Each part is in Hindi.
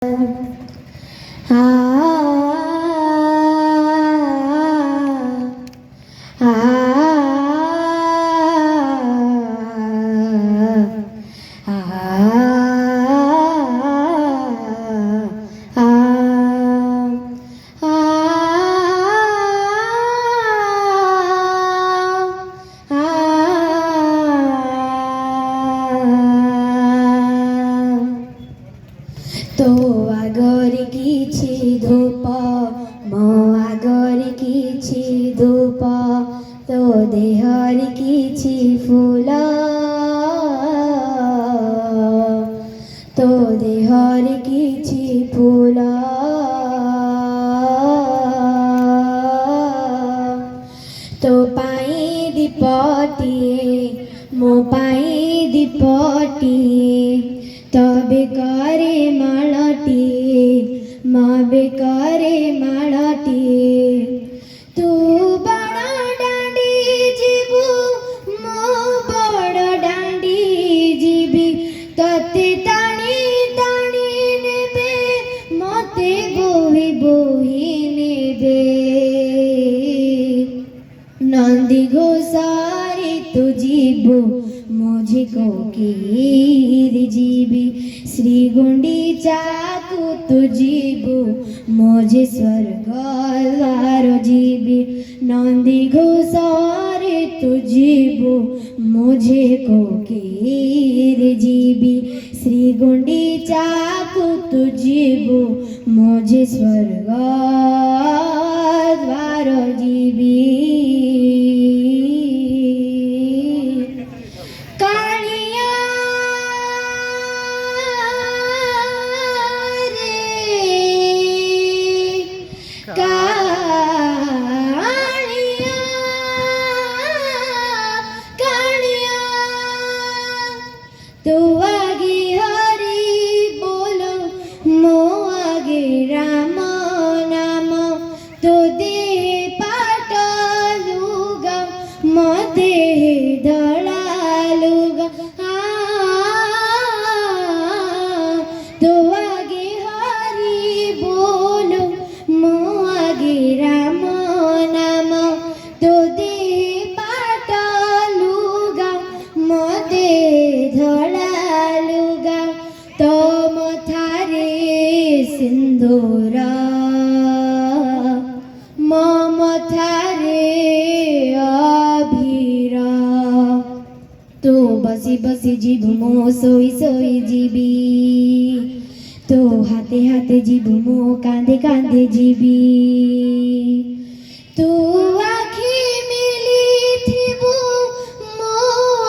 तो आगर किछि धूप मो आगर किछि धूप तो देहर किछि फूल तो देहर किछि फूल तो पाई दीपटिए मो पाई दीपटिए तबे करे मालटिए मबे करे मालटिए तू बड़ डांडी जीवु मो बड़ डांडी जीवी तते ताणी ताणी नेबे मते बोही बोही नेबे नंदी घोषारी तू जीवु मुझे कोकीर जीवी श्री गुंडीचाकु तू जीवु मुझे स्वर्ग द्वार जीवी नंदी घोषारे तू जीवु मुझे कोकीर जीवी श्री गुंडीचाकु तू जीवु मुझे स्वर्ग द्वार जीवी तो आगे हरि बोलो मो आगे राम नाम तो दे पाट लुगा मो दे धड़ा लुगा तो आगे हरि बोलो मो आगे राम नाम तो दे पाट लुगा मो दे धड़ा तो मथारे सिंदूरा मथारे अभीरा तो बसी बसी जीवु मो सोई सोई जीवी तो हाथे हाथे जीवु मो कांधे कांधे जीवी तू आखि मिली थिबु मो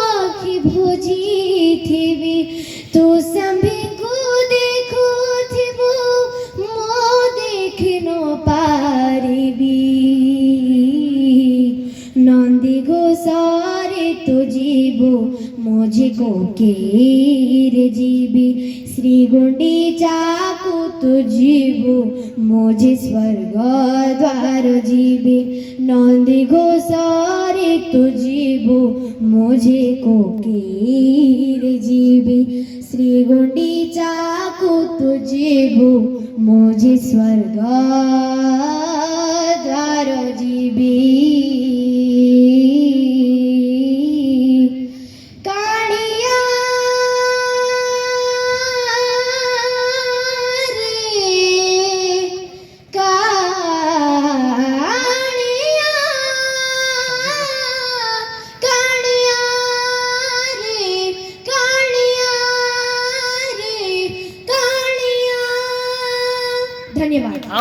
आखि भुजी थिबी तू संभी को देखो थिबु मो देख न पारिबी नंदी घोषारे तू जीवु मुझे कोकीर जीवी श्री गुंडीचाकु तू जीवु मुझे स्वर्ग द्वार जीवी नंदी घोषारे तू जीवु मुझे कोकीर जीवी श्री गुंडीचाकु तू जीवु मुझे स्वर्ग द्वार जीवी धन्यवाद।